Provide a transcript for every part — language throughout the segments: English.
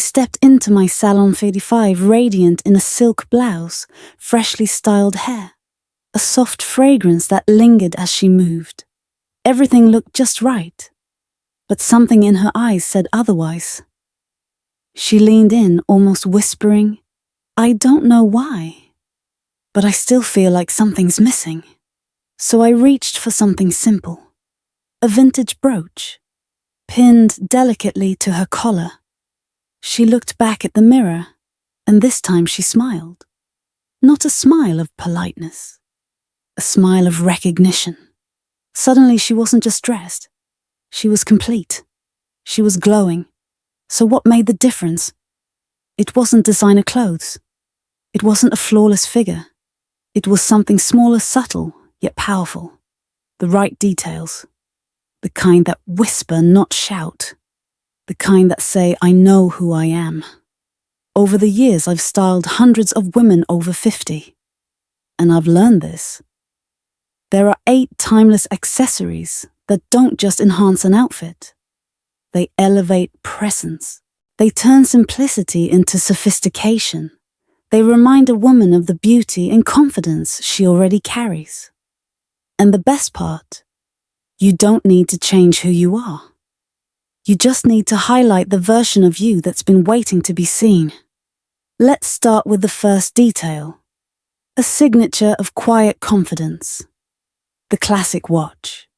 stepped into my Salon 55 radiant in a silk blouse, freshly styled hair, a soft fragrance that lingered as she moved. Everything looked just right, but something in her eyes said otherwise. She leaned in, almost whispering, "I don't know why, but I still feel like something's missing." So I reached for something simple, a vintage brooch, pinned delicately to her collar. She looked back at the mirror, and this time she smiled. Not a smile of politeness, a smile of recognition. Suddenly she wasn't just dressed, she was complete. She was glowing. So what made the difference? It wasn't designer clothes. It wasn't a flawless figure. It was something smaller, subtle, yet powerful. The right details. The kind that whisper, not shout. The kind that say, "I know who I am." Over the years, I've styled hundreds of women over 50. And I've learned this. There are 8 timeless accessories that don't just enhance an outfit. They elevate presence. They turn simplicity into sophistication. They remind a woman of the beauty and confidence she already carries. And the best part, you don't need to change who you are. You just need to highlight the version of you that's been waiting to be seen. Let's start with the first detail, a signature of quiet confidence, the classic watch.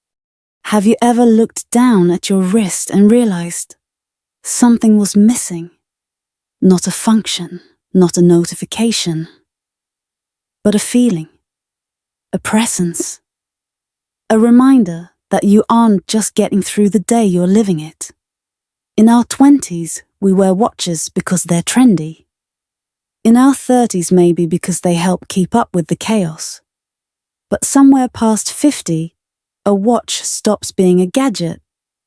Have you ever looked down at your wrist and realized something was missing? Not a function, not a notification, but a feeling, a presence, a reminder that you aren't just getting through the day, you're living it. In our 20s, we wear watches because they're trendy. In our 30s, maybe because they help keep up with the chaos. But somewhere past 50, a watch stops being a gadget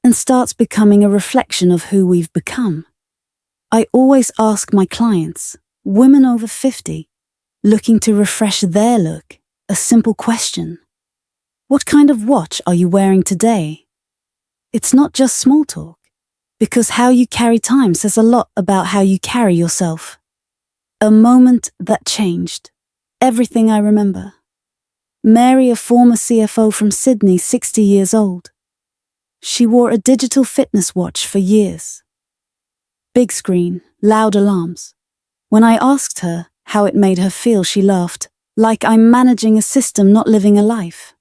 and starts becoming a reflection of who we've become. I always ask my clients, women over 50, looking to refresh their look, a simple question. What kind of watch are you wearing today? It's not just small talk, because how you carry time says a lot about how you carry yourself. A moment that changed everything I remember. Mary, a former CFO from Sydney, 60 years old. She wore a digital fitness watch for years. Big screen, loud alarms. When I asked her how it made her feel, she laughed, like I'm managing a system, not living a life.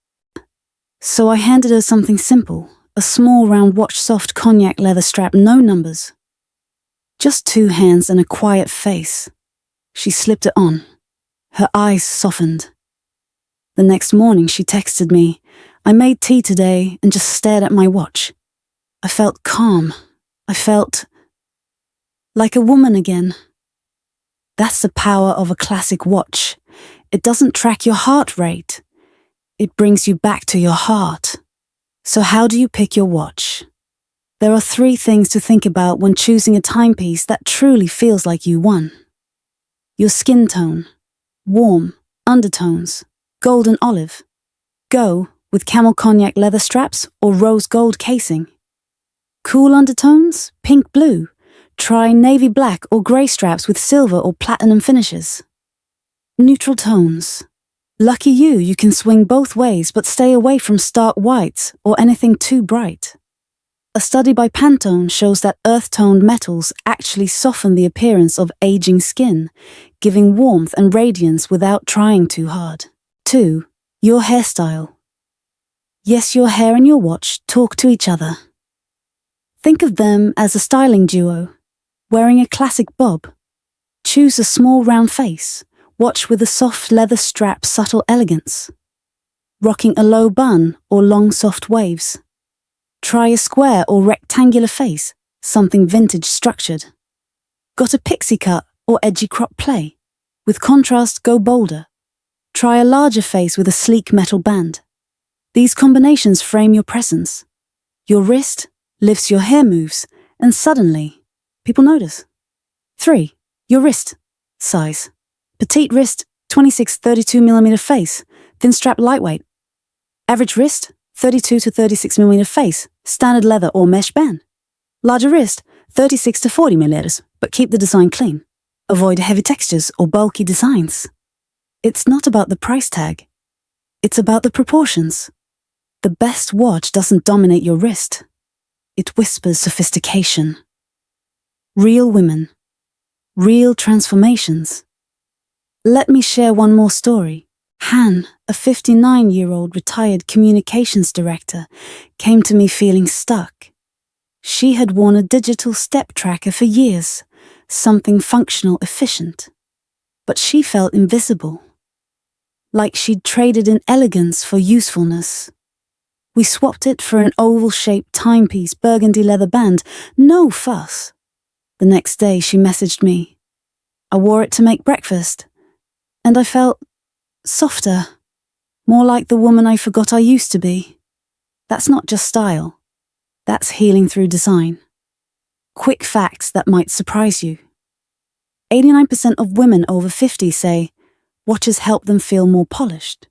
So I handed her something simple, a small round watch, soft cognac leather strap, no numbers. Just 2 hands and a quiet face. She slipped it on. Her eyes softened. The next morning she texted me, "I made tea today and just stared at my watch. I felt calm. I felt like a woman again." That's the power of a classic watch. It doesn't track your heart rate. It brings you back to your heart. So how do you pick your watch? There are 3 things to think about when choosing a timepiece that truly feels like you won. Your skin tone, warm, undertones, gold and olive. Go with camel cognac leather straps or rose gold casing. Cool undertones, pink blue. Try navy black or grey straps with silver or platinum finishes. Neutral tones. Lucky you, you can swing both ways, but stay away from stark whites or anything too bright. A study by Pantone shows that earth-toned metals actually soften the appearance of aging skin, giving warmth and radiance without trying too hard. 2. Your hairstyle. Yes, your hair and your watch talk to each other. Think of them as a styling duo, wearing a classic bob. Choose a small round face, watch with a soft leather strap, subtle elegance. Rocking a low bun or long soft waves. Try a square or rectangular face, something vintage structured. Got a pixie cut or edgy crop play? With contrast, go bolder. Try a larger face with a sleek metal band. These combinations frame your presence. Your wrist lifts, your hair moves, and suddenly, people notice. 3. Your wrist size. Petite wrist, 26-32mm face, thin strap, lightweight. Average wrist, 32 to 36mm face, standard leather or mesh band. Larger wrist, 36 to 40 millimeters, but keep the design clean. Avoid heavy textures or bulky designs. It's not about the price tag. It's about the proportions. The best watch doesn't dominate your wrist. It whispers sophistication. Real women. Real transformations. Let me share one more story. Han, a 59-year-old retired communications director, came to me feeling stuck. She had worn a digital step tracker for years, something functional, efficient. But she felt invisible. Like she'd traded in elegance for usefulness. We swapped it for an oval-shaped timepiece, burgundy leather band, no fuss. The next day she messaged me. I wore it to make breakfast, and I felt softer, more like the woman I forgot I used to be. That's not just style. That's healing through design. Quick facts that might surprise you. 89% of women over 50 say watches help them feel more polished.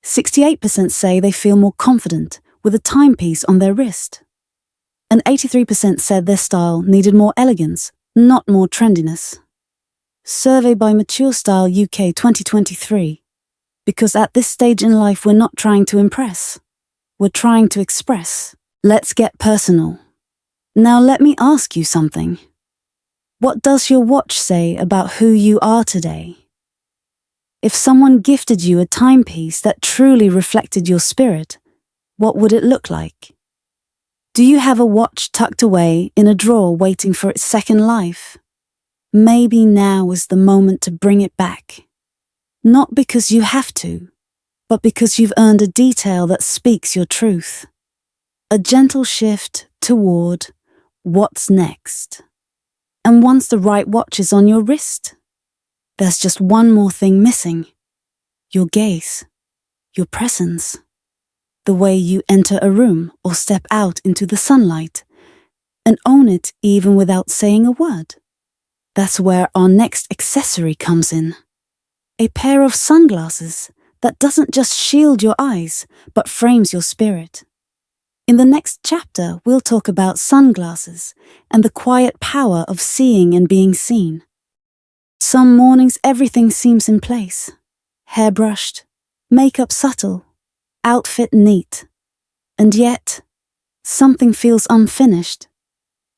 68% say they feel more confident with a timepiece on their wrist. And 83% said their style needed more elegance, not more trendiness. Survey by Mature Style UK 2023. Because at this stage in life we're not trying to impress. We're trying to express. Let's get personal. Now let me ask you something. What does your watch say about who you are today? If someone gifted you a timepiece that truly reflected your spirit, what would it look like? Do you have a watch tucked away in a drawer waiting for its second life? Maybe now is the moment to bring it back. Not because you have to, but because you've earned a detail that speaks your truth. A gentle shift toward what's next. And once the right watch is on your wrist, there's just one more thing missing. Your gaze, your presence, the way you enter a room or step out into the sunlight, and own it even without saying a word. That's where our next accessory comes in. A pair of sunglasses that doesn't just shield your eyes, but frames your spirit. In the next chapter, we'll talk about sunglasses and the quiet power of seeing and being seen. Some mornings everything seems in place. Hair brushed, makeup subtle, outfit neat. And yet, something feels unfinished.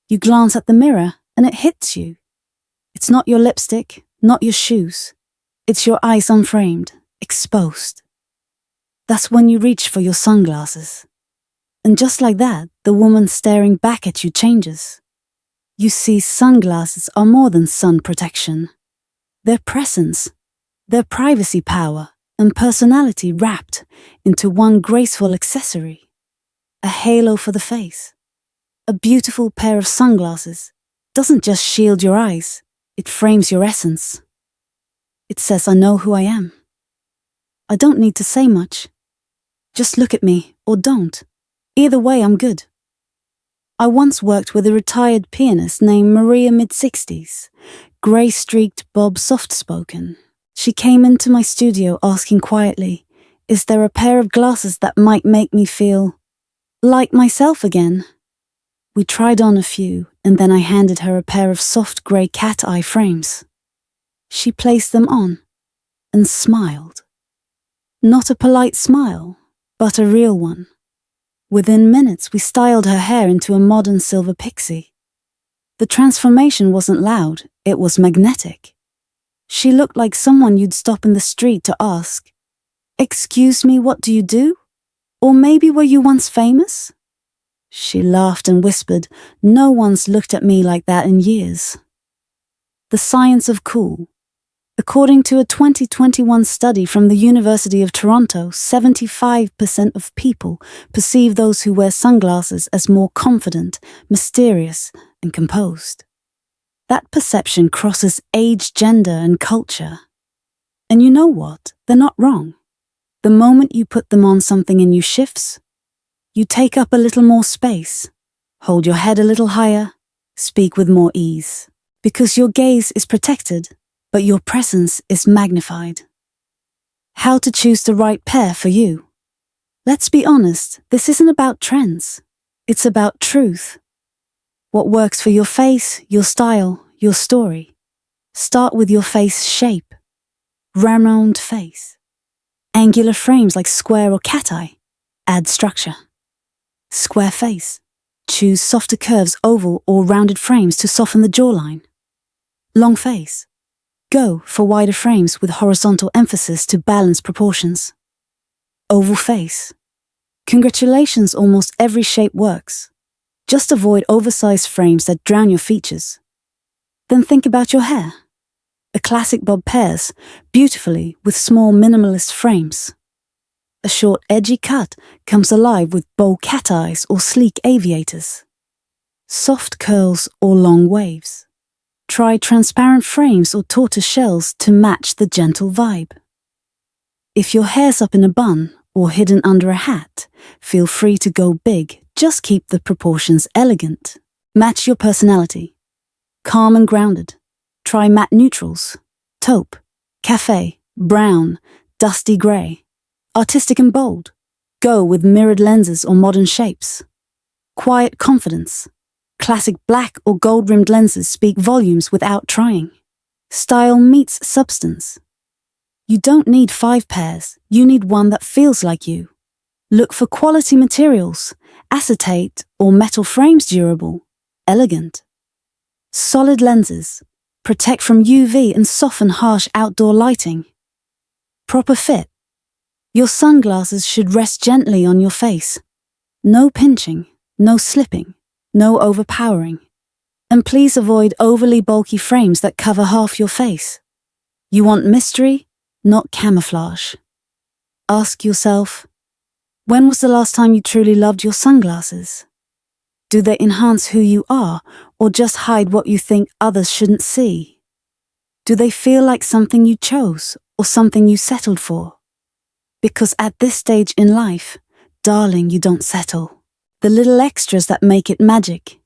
You glance at the mirror and it hits you. It's not your lipstick, not your shoes. It's your eyes unframed, exposed. That's when you reach for your sunglasses. And just like that, the woman staring back at you changes. You see, sunglasses are more than sun protection. Their presence, their privacy power, and personality wrapped into one graceful accessory. A halo for the face. A beautiful pair of sunglasses doesn't just shield your eyes, it frames your essence. It says, I know who I am. I don't need to say much. Just look at me, or don't. Either way, I'm good. I once worked with a retired pianist named Maria, mid-60s, grey-streaked bob soft-spoken. She came into my studio asking quietly, is there a pair of glasses that might make me feel like myself again? We tried on a few, and then I handed her a pair of soft grey cat-eye frames. She placed them on and smiled. Not a polite smile, but a real one. Within minutes, we styled her hair into a modern silver pixie. The transformation wasn't loud, it was magnetic. She looked like someone you'd stop in the street to ask, "Excuse me, what do you do? Or maybe were you once famous?" She laughed and whispered, "No one's looked at me like that in years." The science of cool. According to a 2021 study from the University of Toronto, 75% of people perceive those who wear sunglasses as more confident, mysterious, and composed. That perception crosses age, gender, and culture. And you know what? They're not wrong. The moment you put them on, something in you shifts. You take up a little more space, hold your head a little higher, speak with more ease. Because your gaze is protected, but your presence is magnified. How to choose the right pair for you. Let's be honest, this isn't about trends. It's about truth. What works for your face, your style, your story. Start with your face shape. Round face. Angular frames like square or cat eye. Add structure. Square face. Choose softer curves, oval or rounded frames to soften the jawline. Long face. Go for wider frames with horizontal emphasis to balance proportions. Oval face. Congratulations, almost every shape works. Just avoid oversized frames that drown your features. Then think about your hair. A classic bob pairs beautifully with small minimalist frames. A short edgy cut comes alive with bold cat eyes or sleek aviators. Soft curls or long waves. Try transparent frames or tortoise shells to match the gentle vibe. If your hair's up in a bun or hidden under a hat, feel free to go big, just keep the proportions elegant. Match your personality. Calm and grounded. Try matte neutrals. Taupe, cafe, brown, dusty grey. Artistic and bold. Go with mirrored lenses or modern shapes. Quiet confidence. Classic black or gold-rimmed lenses speak volumes without trying. Style meets substance. You don't need 5 pairs, you need one that feels like you. Look for quality materials, acetate or metal frames durable, elegant. Solid lenses, protect from UV and soften harsh outdoor lighting. Proper fit. Your sunglasses should rest gently on your face. No pinching, no slipping, no overpowering. And please avoid overly bulky frames that cover half your face. You want mystery, not camouflage. Ask yourself, when was the last time you truly loved your sunglasses? Do they enhance who you are or just hide what you think others shouldn't see? Do they feel like something you chose or something you settled for? Because at this stage in life, darling, you don't settle. The little extras that make it magic.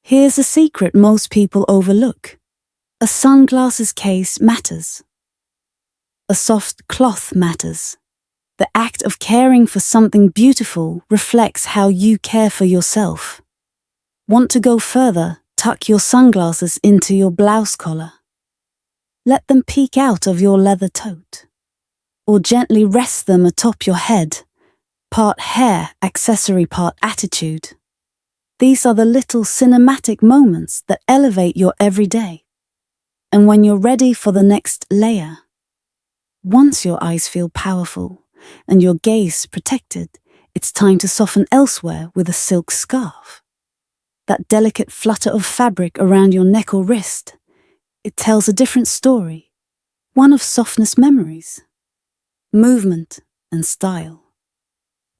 Here's a secret most people overlook. A sunglasses case matters. A soft cloth matters. The act of caring for something beautiful reflects how you care for yourself. Want to go further? Tuck your sunglasses into your blouse collar. Let them peek out of your leather tote. Or gently rest them atop your head. Part hair, accessory, part attitude. These are the little cinematic moments that elevate your everyday. And when you're ready for the next layer, once your eyes feel powerful and your gaze protected, it's time to soften elsewhere with a silk scarf. That delicate flutter of fabric around your neck or wrist, it tells a different story, one of softness memories, movement and style.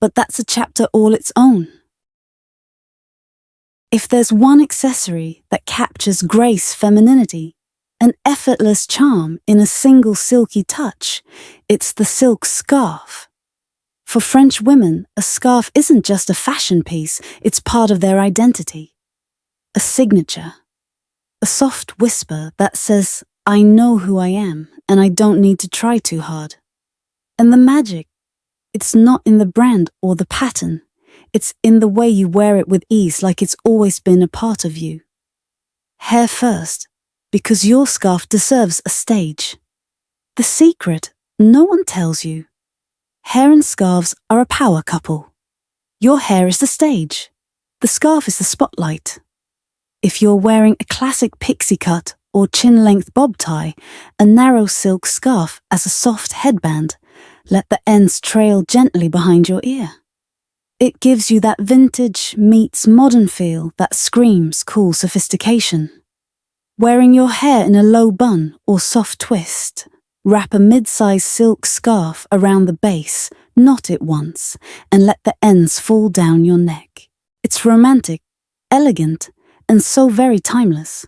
But that's a chapter all its own. If there's one accessory that captures grace, femininity, an effortless charm in a single silky touch, it's the silk scarf. For French women, a scarf isn't just a fashion piece, it's part of their identity. A signature. A soft whisper that says, I know who I am and I don't need to try too hard. And the magic, it's not in the brand or the pattern. It's in the way you wear it with ease, like it's always been a part of you. Hair first, because your scarf deserves a stage. The secret, no one tells you. Hair and scarves are a power couple. Your hair is the stage. The scarf is the spotlight. If you're wearing a classic pixie cut or chin-length bob tie, a narrow silk scarf as a soft headband, let the ends trail gently behind your ear. It gives you that vintage meets modern feel that screams cool sophistication. Wearing your hair in a low bun or soft twist, wrap a mid-size silk scarf around the base, knot it once, and let the ends fall down your neck. It's romantic, elegant, and so very timeless.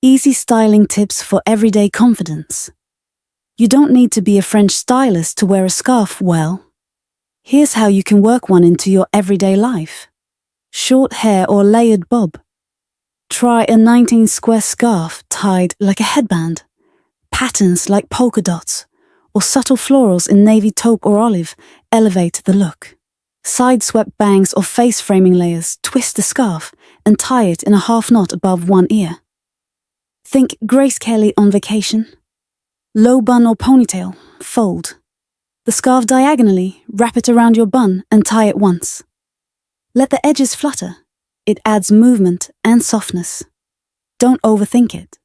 Easy styling tips for everyday confidence. You don't need to be a French stylist to wear a scarf well. Here's how you can work one into your everyday life. Short hair or layered bob. Try a 19 square scarf tied like a headband. Patterns like polka dots or subtle florals in navy, taupe or olive elevate the look. Side-swept bangs or face framing layers twist the scarf and tie it in a half knot above one ear. Think Grace Kelly on vacation. Low bun or ponytail, fold. The scarf diagonally, wrap it around your bun and tie it once. Let the edges flutter. It adds movement and softness. Don't overthink it.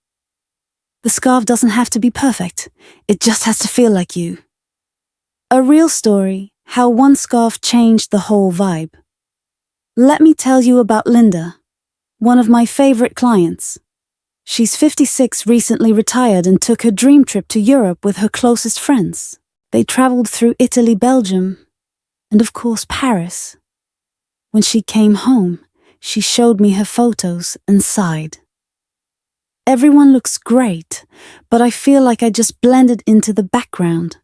The scarf doesn't have to be perfect. It just has to feel like you. A real story, how one scarf changed the whole vibe. Let me tell you about Linda, one of my favorite clients. She's 56, recently retired, and took her dream trip to Europe with her closest friends. They traveled through Italy, Belgium, and of course Paris. When she came home, she showed me her photos and sighed. Everyone looks great, but I feel like I just blended into the background.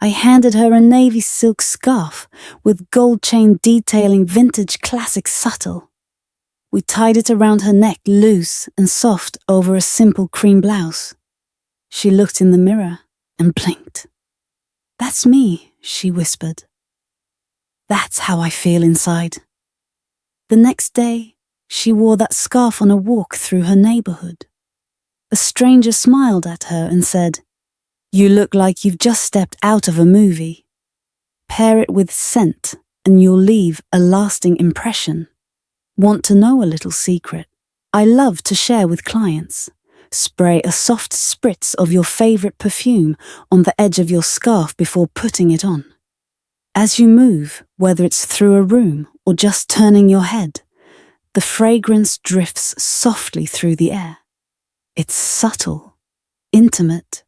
I handed her a navy silk scarf with gold chain detailing, vintage classic subtle. We tied it around her neck, loose and soft, over a simple cream blouse. She looked in the mirror and blinked. "That's me," she whispered. "That's how I feel inside." The next day, she wore that scarf on a walk through her neighborhood. A stranger smiled at her and said, "You look like you've just stepped out of a movie. Pair it with scent and you'll leave a lasting impression." Want to know a little secret? I love to share with clients. Spray a soft spritz of your favorite perfume on the edge of your scarf before putting it on. As you move, whether it's through a room or just turning your head, the fragrance drifts softly through the air. It's subtle, intimate,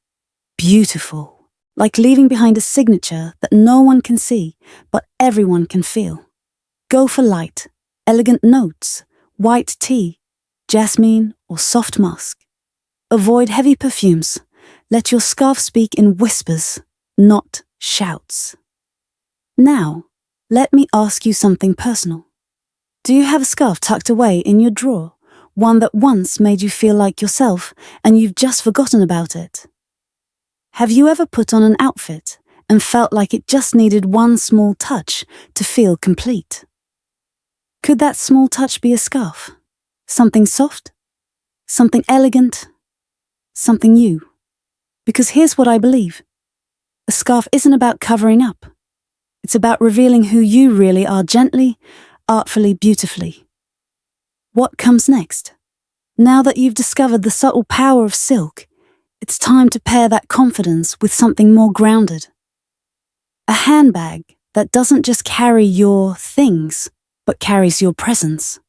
beautiful, like leaving behind a signature that no one can see, but everyone can feel. Go for light, elegant notes, white tea, jasmine, or soft musk. Avoid heavy perfumes. Let your scarf speak in whispers, not shouts. Now, let me ask you something personal. Do you have a scarf tucked away in your drawer? One that once made you feel like yourself and you've just forgotten about it? Have you ever put on an outfit and felt like it just needed one small touch to feel complete? Could that small touch be a scarf? Something soft? Something elegant? Something you? Because here's what I believe. A scarf isn't about covering up. It's about revealing who you really are, gently, artfully, beautifully. What comes next? Now that you've discovered the subtle power of silk, it's time to pair that confidence with something more grounded. A handbag that doesn't just carry your things, but carries your presence.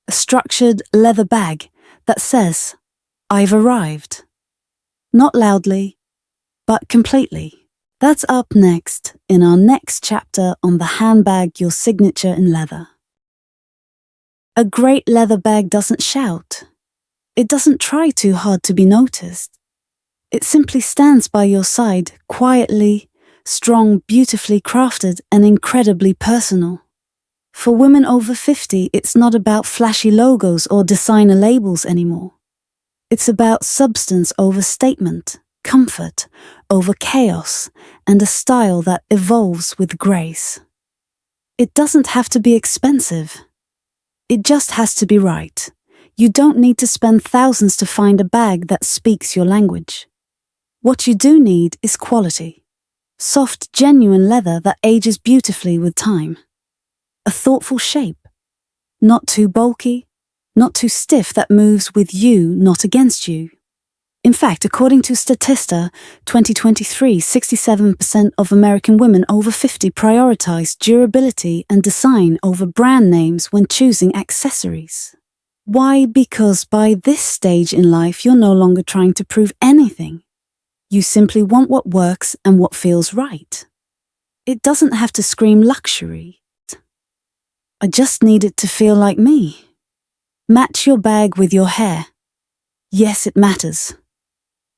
A structured leather bag that says, "I've arrived." Not loudly, but completely. That's up next in our next chapter on the handbag, your signature in leather. A great leather bag doesn't shout. It doesn't try too hard to be noticed. It simply stands by your side, quietly, strong, beautifully crafted, and incredibly personal. For women over 50, it's not about flashy logos or designer labels anymore. It's about substance over statement, comfort over chaos, and a style that evolves with grace. It doesn't have to be expensive. It just has to be right. You don't need to spend thousands to find a bag that speaks your language. What you do need is quality. Soft, genuine leather that ages beautifully with time. A thoughtful shape. Not too bulky, not too stiff, that moves with you, not against you. In fact, according to Statista 2023, 67% of American women over 50 prioritize durability and design over brand names when choosing accessories. Why? Because by this stage in life, you're no longer trying to prove anything. You simply want what works and what feels right. It doesn't have to scream luxury. I just need it to feel like me. Match your bag with your hair. Yes, it matters.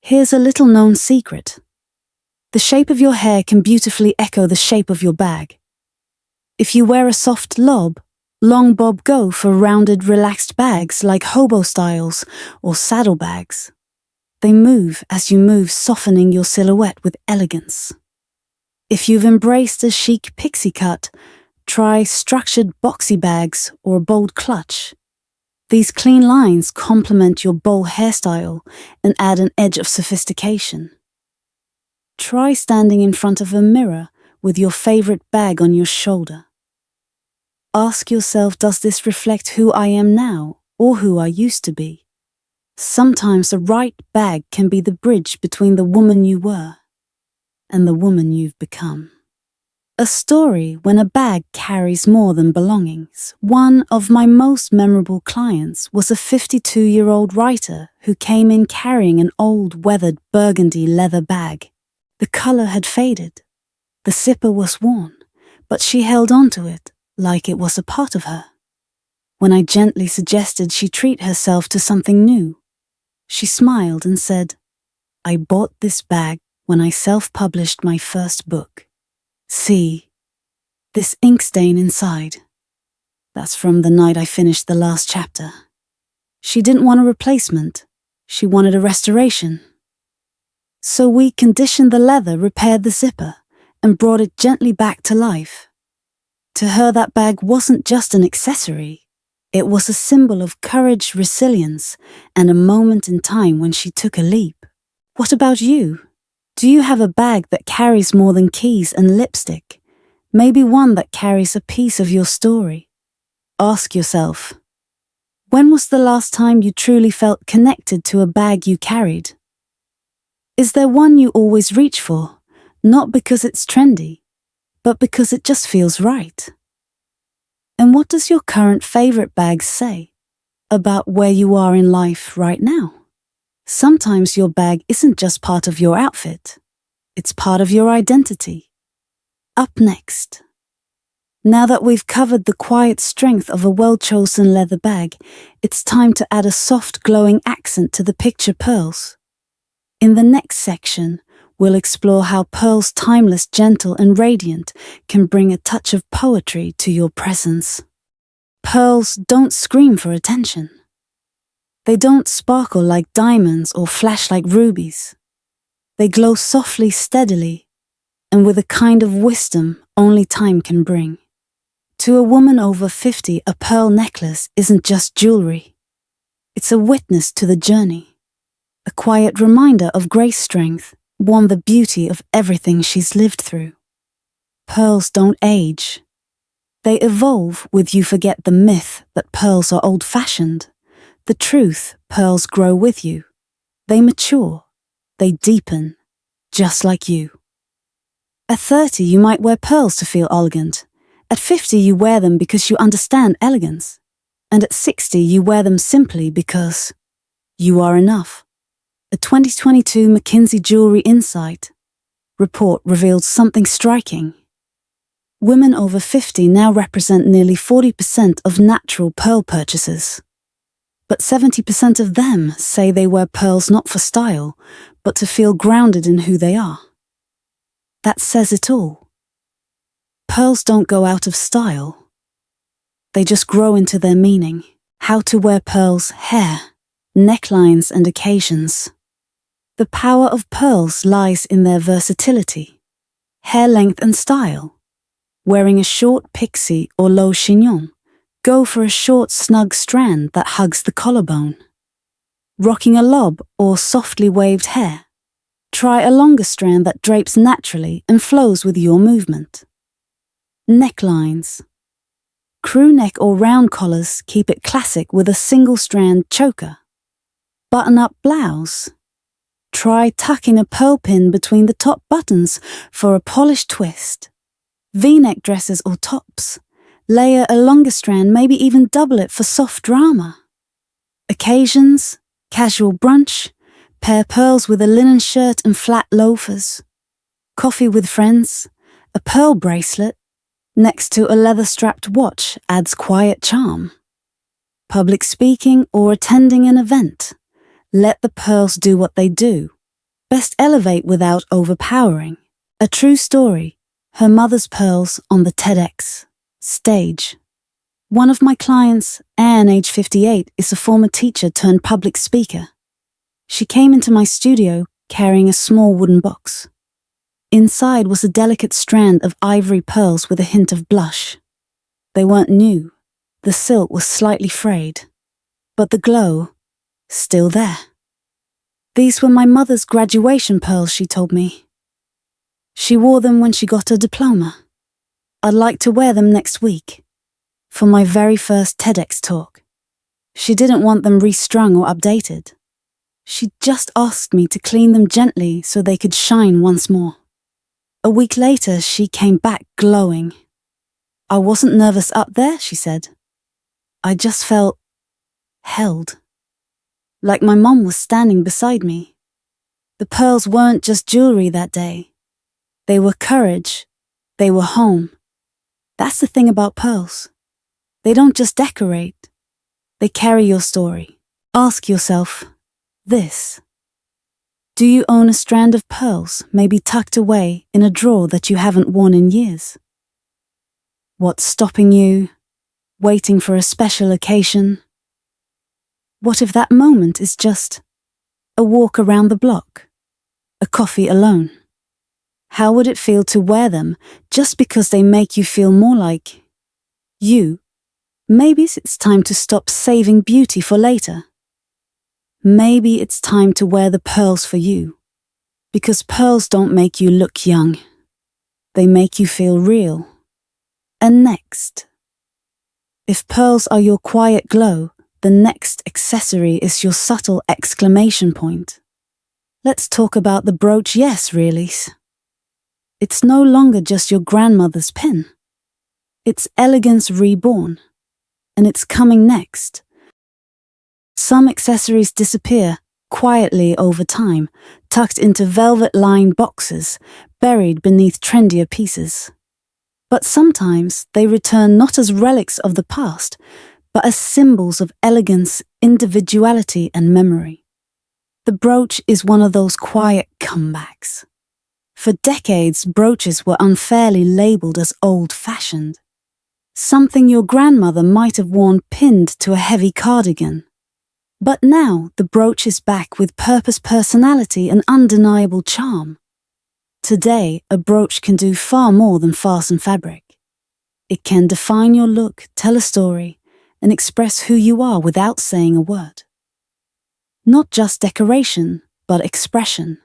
Here's a little-known secret. The shape of your hair can beautifully echo the shape of your bag. If you wear a soft lob, long bob, go for rounded, relaxed bags like hobo styles or saddle bags. They move as you move, softening your silhouette with elegance. If you've embraced a chic pixie cut, try structured boxy bags or a bold clutch. These clean lines complement your bold hairstyle and add an edge of sophistication. Try standing in front of a mirror with your favorite bag on your shoulder. Ask yourself, does this reflect who I am now or who I used to be? Sometimes the right bag can be the bridge between the woman you were and the woman you've become. A story when a bag carries more than belongings. One of my most memorable clients was a 52-year-old writer who came in carrying an old weathered burgundy leather bag. The color had faded. The zipper was worn, but she held on to it like it was a part of her. When I gently suggested she treat herself to something new, she smiled and said, "I bought this bag when I self-published my first book. See, this ink stain inside. That's from the night I finished the last chapter." She didn't want a replacement. She wanted a restoration. So we conditioned the leather, repaired the zipper, and brought it gently back to life. To her, that bag wasn't just an accessory. It was a symbol of courage, resilience, and a moment in time when she took a leap. What about you? Do you have a bag that carries more than keys and lipstick? Maybe one that carries a piece of your story. Ask yourself, when was the last time you truly felt connected to a bag you carried? Is there one you always reach for, not because it's trendy, but because it just feels right? And what does your current favorite bag say about where you are in life right now? Sometimes your bag isn't just part of your outfit, it's part of your identity. Up next. Now that we've covered the quiet strength of a well-chosen leather bag, it's time to add a soft, glowing accent to the picture pearls. In the next section, we'll explore how pearls, timeless, gentle, and radiant, can bring a touch of poetry to your presence. Pearls don't scream for attention. They don't sparkle like diamonds or flash like rubies. They glow softly, steadily, and with a kind of wisdom only time can bring. To a woman over 50, a pearl necklace isn't just jewelry. It's a witness to the journey, a quiet reminder of Grace's strength, won the beauty of everything she's lived through. Pearls don't age. They evolve with you. Forget the myth that pearls are old-fashioned. The truth, pearls grow with you. They mature. They deepen, just like you. At 30, you might wear pearls to feel elegant. At 50, you wear them because you understand elegance. And at 60, you wear them simply because you are enough. A 2022 McKinsey Jewelry Insight report revealed something striking. Women over 50 now represent nearly 40% of natural pearl purchases. But 70% of them say they wear pearls not for style, but to feel grounded in who they are. That says it all. Pearls don't go out of style. They just grow into their meaning. How to wear pearls, hair, necklines, and occasions. The power of pearls lies in their versatility, hair length and style. Wearing a short pixie or low chignon, go for a short, snug strand that hugs the collarbone. Rocking a lob or softly waved hair, try a longer strand that drapes naturally and flows with your movement. Necklines. Crew neck or round collars keep it classic with a single strand choker. Button-up blouse. Try tucking a pearl pin between the top buttons for a polished twist. V-neck dresses or tops. Layer a longer strand, maybe even double it for soft drama. Occasions, casual brunch, pair pearls with a linen shirt and flat loafers. Coffee with friends, a pearl bracelet next to a leather-strapped watch adds quiet charm. Public speaking or attending an event. Let the pearls do what they do. Best elevate without overpowering. A true story, her mother's pearls on the TEDx stage. One of my clients, Anne, age 58, is a former teacher turned public speaker. She came into my studio carrying a small wooden box. Inside was a delicate strand of ivory pearls with a hint of blush. They weren't new. The silk was slightly frayed. but the glow, still there. These were my mother's graduation pearls, she told me. She wore them when she got her diploma. I'd like to wear them next week, for my very first TEDx talk. She didn't want them restrung or updated. She just asked me to clean them gently so they could shine once more. A week later, she came back glowing. I wasn't nervous up there, she said. I just felt held, like my mom was standing beside me. The pearls weren't just jewelry that day. They were courage. They were home. That's the thing about pearls. They don't just decorate. They carry your story. Ask yourself this. Do you own a strand of pearls, maybe tucked away in a drawer that you haven't worn in years? What's stopping you? Waiting for a special occasion? What if that moment is just a walk around the block? A coffee alone? How would it feel to wear them just because they make you feel more like you? Maybe it's time to stop saving beauty for later. Maybe it's time to wear the pearls for you. Because pearls don't make you look young. They make you feel real. And next, if pearls are your quiet glow, the next accessory is your subtle exclamation point. Let's talk about the brooch, yes, really. It's no longer just your grandmother's pin. It's elegance reborn. And it's coming next. Some accessories disappear quietly over time, tucked into velvet-lined boxes, buried beneath trendier pieces. But sometimes they return not as relics of the past, but as symbols of elegance, individuality, and memory. The brooch is one of those quiet comebacks. For decades, brooches were unfairly labeled as old-fashioned. Something your grandmother might have worn pinned to a heavy cardigan. But now the brooch is back with purpose, personality, and undeniable charm. Today, a brooch can do far more than fasten fabric. It can define your look, tell a story, and express who you are without saying a word. Not just decoration, but expression.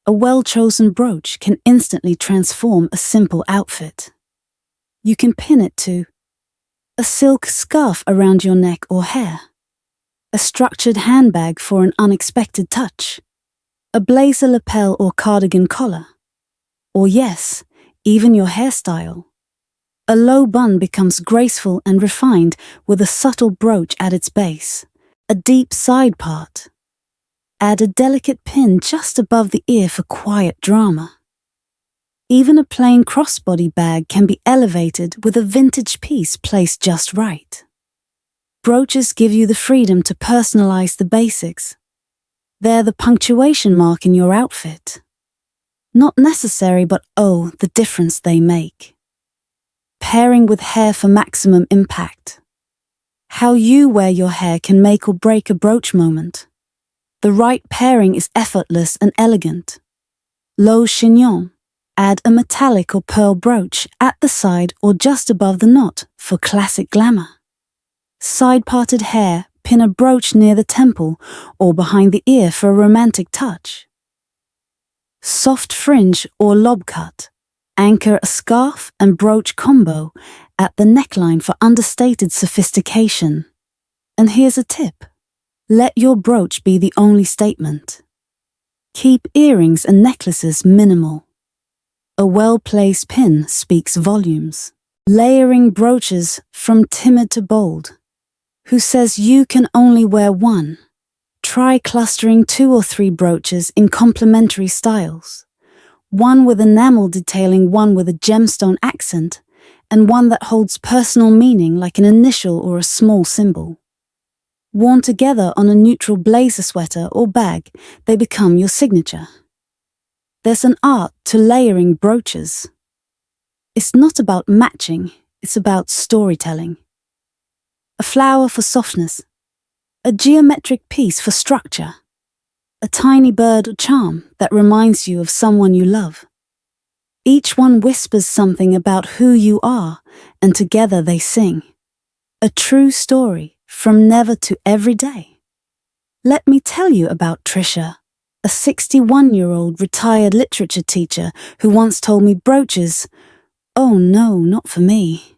A well-chosen brooch can instantly transform a simple outfit. You can pin it to a silk scarf around your neck or hair, a structured handbag for an unexpected touch, a blazer lapel or cardigan collar, or yes, even your hairstyle. A low bun becomes graceful and refined with a subtle brooch at its base, a deep side part. Add a delicate pin just above the ear for quiet drama. Even a plain crossbody bag can be elevated with a vintage piece placed just right. Brooches give you the freedom to personalize the basics. They're the punctuation mark in your outfit. Not necessary, but oh, the difference they make. Pairing with hair for maximum impact. How you wear your hair can make or break a brooch moment. The right pairing is effortless and elegant. Low chignon. Add a metallic or pearl brooch at the side or just above the knot for classic glamour. Side-parted hair, pin a brooch near the temple or behind the ear for a romantic touch. Soft fringe or lob cut. Anchor a scarf and brooch combo at the neckline for understated sophistication. And here's a tip. Let your brooch be the only statement. Keep earrings and necklaces minimal. A well-placed pin speaks volumes. Layering brooches from timid to bold. Who says you can only wear one? Try clustering 2 or 3 brooches in complementary styles. One with enamel detailing, one with a gemstone accent, and one that holds personal meaning like an initial or a small symbol. Worn together on a neutral blazer sweater or bag, they become your signature. There's an art to layering brooches. It's not about matching, it's about storytelling. A flower for softness, a geometric piece for structure, a tiny bird or charm that reminds you of someone you love. Each one whispers something about who you are, and together they sing. A true story from never to every day. Let me tell you about Trisha, a 61-year-old retired literature teacher who once told me brooches, "Oh no, not for me.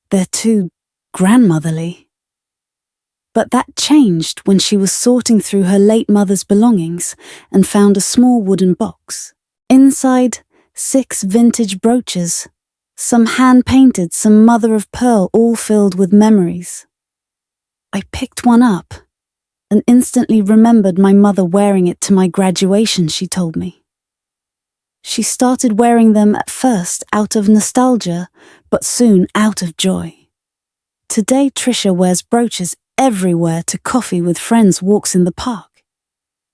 They're too grandmotherly." But that changed when she was sorting through her late mother's belongings and found a small wooden box. Inside, 6 vintage brooches, some hand-painted, some mother-of-pearl, all filled with memories. I picked one up and instantly remembered my mother wearing it to my graduation, she told me. She started wearing them at first out of nostalgia, but soon out of joy. Today, Trisha wears brooches everywhere, to coffee with friends, walks in the park,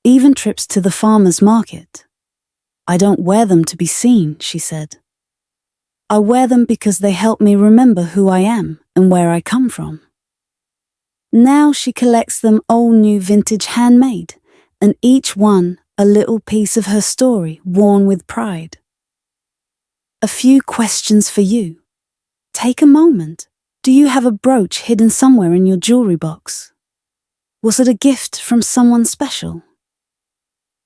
even trips to the farmer's market. "I don't wear them to be seen," she said. "I wear them because they help me remember who I am and where I come from." Now she collects them all new, vintage, handmade, and each one a little piece of her story, worn with pride. A few questions for you. Take a moment. Do you have a brooch hidden somewhere in your jewelry box? Was it a gift from someone special?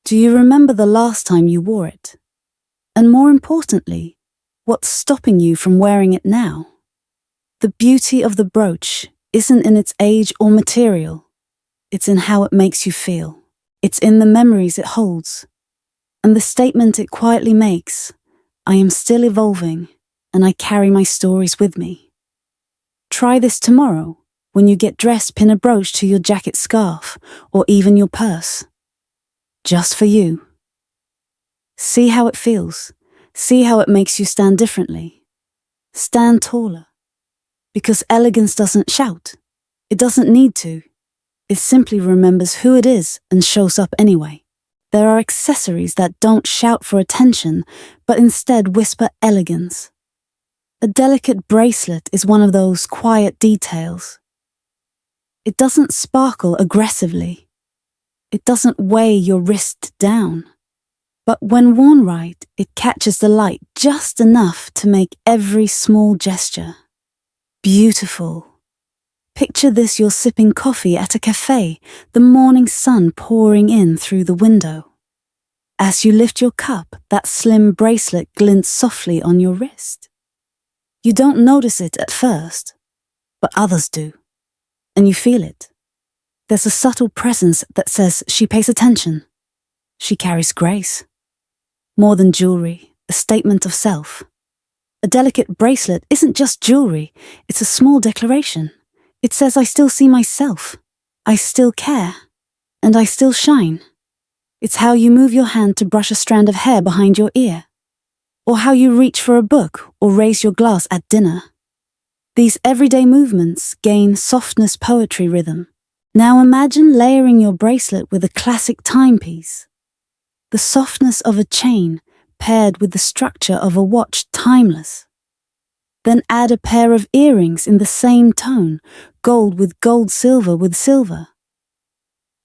Do you remember the last time you wore it? And more importantly, what's stopping you from wearing it now? The beauty of the brooch isn't in its age or material. It's in how it makes you feel. It's in the memories it holds. And the statement it quietly makes, "I am still evolving, and I carry my stories with me." Try this tomorrow. When you get dressed, pin a brooch to your jacket, scarf, or even your purse. Just for you. See how it feels. See how it makes you stand differently. Stand taller. Because elegance doesn't shout. It doesn't need to. It simply remembers who it is and shows up anyway. There are accessories that don't shout for attention, but instead whisper elegance. A delicate bracelet is one of those quiet details. It doesn't sparkle aggressively. It doesn't weigh your wrist down. But when worn right, it catches the light just enough to make every small gesture beautiful. Picture this: you're sipping coffee at a cafe, the morning sun pouring in through the window. As you lift your cup, that slim bracelet glints softly on your wrist. You don't notice it at first, but others do, and you feel it. There's a subtle presence that says she pays attention. She carries grace. More than jewelry, a statement of self. A delicate bracelet isn't just jewelry, it's a small declaration. It says, "I still see myself, I still care, and I still shine." It's how you move your hand to brush a strand of hair behind your ear, or how you reach for a book or raise your glass at dinner. These everyday movements gain softness, poetry, rhythm. Now imagine layering your bracelet with a classic timepiece. The softness of a chain paired with the structure of a watch, timeless. Then add a pair of earrings in the same tone, gold with gold, silver with silver.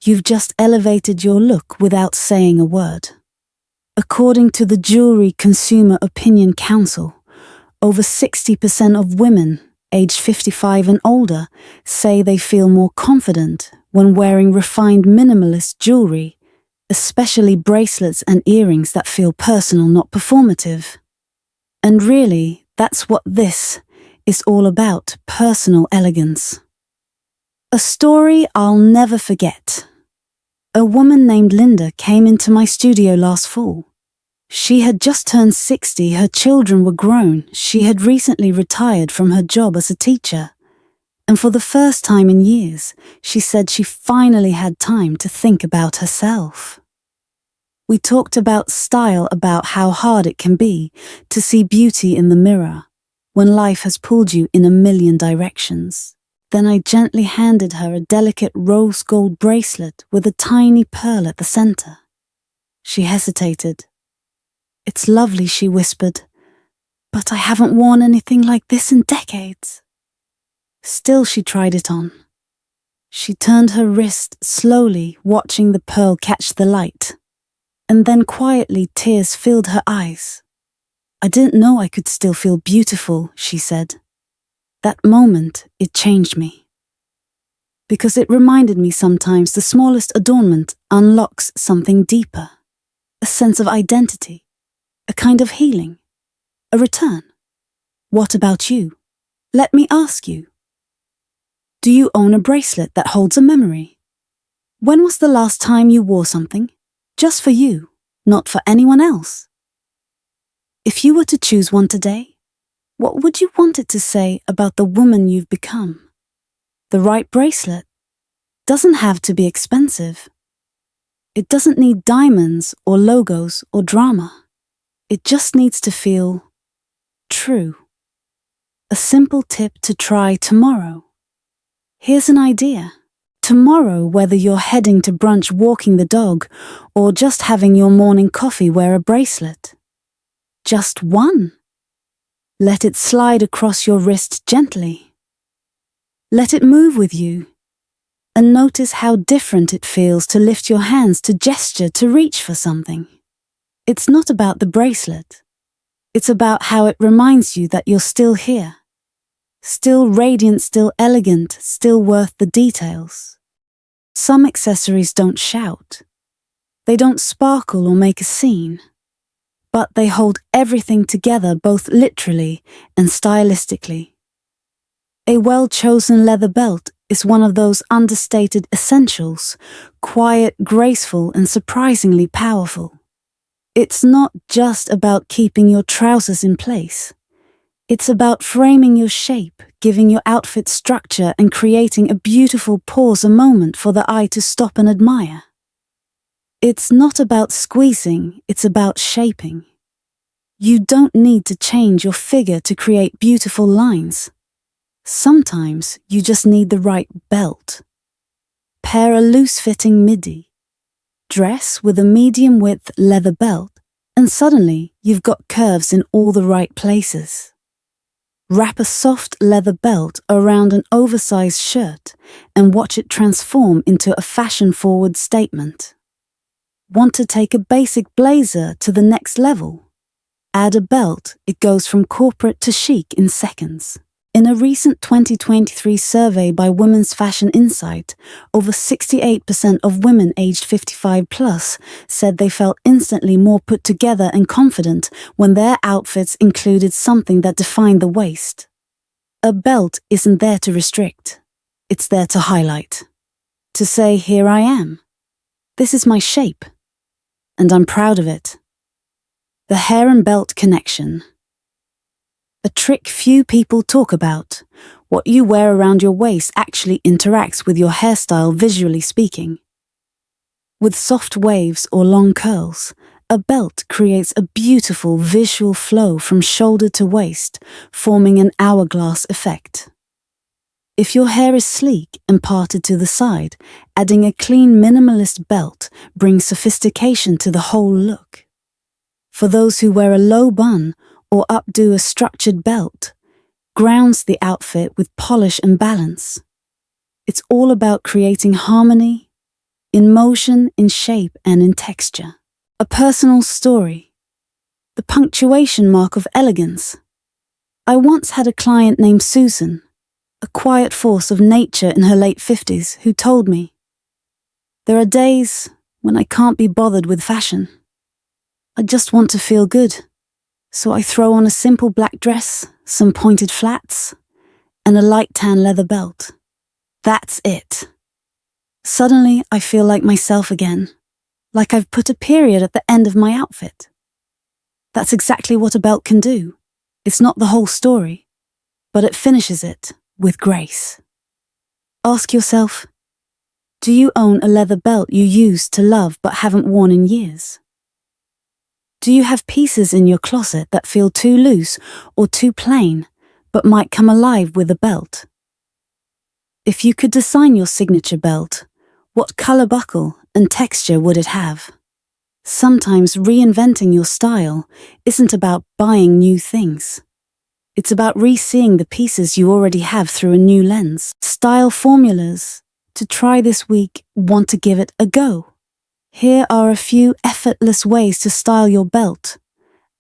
You've just elevated your look without saying a word. According to the Jewelry Consumer Opinion Council, over 60% of women aged 55 and older say they feel more confident when wearing refined minimalist jewelry, especially bracelets and earrings that feel personal, not performative. And really, that's what this is all about: personal elegance. A story I'll never forget. A woman named Linda came into my studio last fall. She had just turned 60, her children were grown, she had recently retired from her job as a teacher. And for the first time in years, she said she finally had time to think about herself. We talked about style, about how hard it can be to see beauty in the mirror when life has pulled you in a million directions. Then I gently handed her a delicate rose gold bracelet with a tiny pearl at the center. She hesitated. "It's lovely," she whispered, "but I haven't worn anything like this in decades." Still, she tried it on. She turned her wrist slowly, watching the pearl catch the light. And then quietly, tears filled her eyes. "I didn't know I could still feel beautiful," she said. That moment, it changed me. because it reminded me sometimes the smallest adornment unlocks something deeper, a sense of identity, a kind of healing, a return. What about you? Let me ask you. Do you own a bracelet that holds a memory? When was the last time you wore something? Just for you, not for anyone else. If you were to choose one today, what would you want it to say about the woman you've become? The right bracelet doesn't have to be expensive. It doesn't need diamonds or logos or drama. It just needs to feel true. A simple tip to try tomorrow. Here's an idea. Tomorrow, whether you're heading to brunch walking the dog or just having your morning coffee, wear a bracelet. Just one. Let it slide across your wrist gently. Let it move with you. And notice how different it feels to lift your hands, to gesture, to reach for something. It's not about the bracelet. It's about how it reminds you that you're still here. Still radiant, still elegant, still worth the details. Some accessories don't shout. They don't sparkle or make a scene. But they hold everything together, both literally and stylistically. A well-chosen leather belt is one of those understated essentials, quiet, graceful, and surprisingly powerful. It's not just about keeping your trousers in place. It's about framing your shape, giving your outfit structure, and creating a beautiful pause, a moment for the eye to stop and admire. It's not about squeezing, it's about shaping. You don't need to change your figure to create beautiful lines. Sometimes you just need the right belt. Pair a loose-fitting midi dress with a medium-width leather belt, and suddenly you've got curves in all the right places. Wrap a soft leather belt around an oversized shirt and watch it transform into a fashion-forward statement. Want to take a basic blazer to the next level? Add a belt, it goes from corporate to chic in seconds. In a recent 2023 survey by Women's Fashion Insight, over 68% of women aged 55 plus said they felt instantly more put together and confident when their outfits included something that defined the waist. A belt isn't there to restrict. It's there to highlight. To say, here I am. This is my shape. And I'm proud of it. The hair and belt connection. A trick few people talk about. What you wear around your waist actually interacts with your hairstyle, visually speaking. With soft waves or long curls, a belt creates a beautiful visual flow from shoulder to waist, forming an hourglass effect. If your hair is sleek and parted to the side, adding a clean minimalist belt brings sophistication to the whole look. For those who wear a low bun or updo a structured belt, grounds the outfit with polish and balance. It's all about creating harmony, in motion, in shape, and in texture. A personal story. The punctuation mark of elegance. I once had a client named Susan, a quiet force of nature in her late 50s, who told me, "There are days when I can't be bothered with fashion. I just want to feel good. So I throw on a simple black dress, some pointed flats, and a light tan leather belt. That's it. Suddenly I feel like myself again, like I've put a period at the end of my outfit." That's exactly what a belt can do. It's not the whole story, but it finishes it with grace. Ask yourself, do you own a leather belt you used to love but haven't worn in years? Do you have pieces in your closet that feel too loose or too plain, but might come alive with a belt? If you could design your signature belt, what color buckle and texture would it have? Sometimes reinventing your style isn't about buying new things. It's about re-seeing the pieces you already have through a new lens. Style formulas to try this week. Want to give it a go? Here are a few effortless ways to style your belt.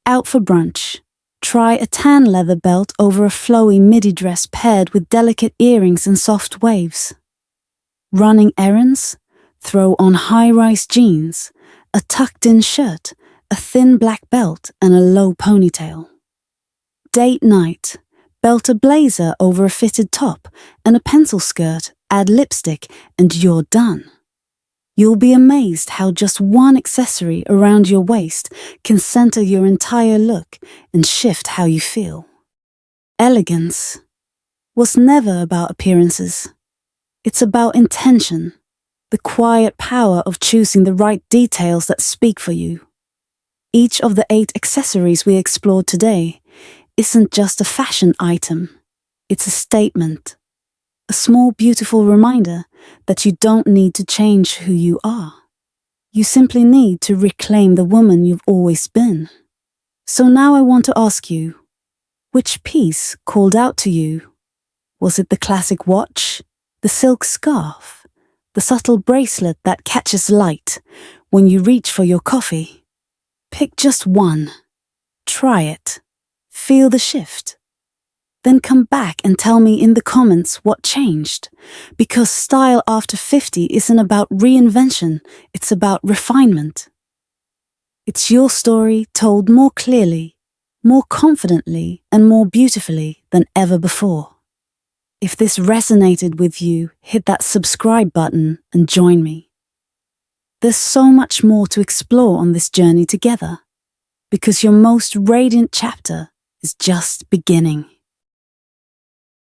Out for brunch. Try a tan leather belt over a flowy midi dress paired with delicate earrings and soft waves. Running errands? Throw on high-rise jeans, a tucked-in shirt, a thin black belt, and a low ponytail. Date night? Belt a blazer over a fitted top and a pencil skirt, add lipstick, and you're done. You'll be amazed how just one accessory around your waist can center your entire look and shift how you feel. Elegance was never about appearances. It's about intention, the quiet power of choosing the right details that speak for you. Each of the 8 accessories we explored today isn't just a fashion item, it's a statement. A small, beautiful reminder that you don't need to change who you are. You simply need to reclaim the woman you've always been. So now I want to ask you, which piece called out to you? Was it the classic watch, the silk scarf, the subtle bracelet that catches light when you reach for your coffee? Pick just one. Try it. Feel the shift. Then come back and tell me in the comments what changed. Because style after 50 isn't about reinvention, it's about refinement. It's your story told more clearly, more confidently, and more beautifully than ever before. If this resonated with you, hit that subscribe button and join me. There's so much more to explore on this journey together, because your most radiant chapter is just beginning.